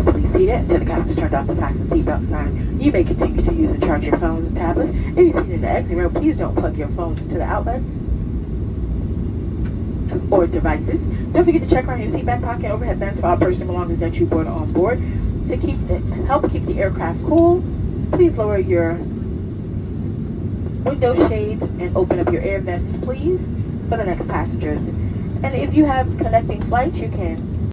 comfortably seated until the captain turned off the fasten seatbelt sign. You may continue to use and charge your phones and tablets. If you're seated in the exit row, please don't plug your phones into the outlets or devices. Don't forget to check around your seatback pocket and overhead bins for all personal belongings that you brought on board. To help keep the aircraft cool, please lower your window shades and open up your air vents, please, for the next passengers. And if you have connecting flights, you can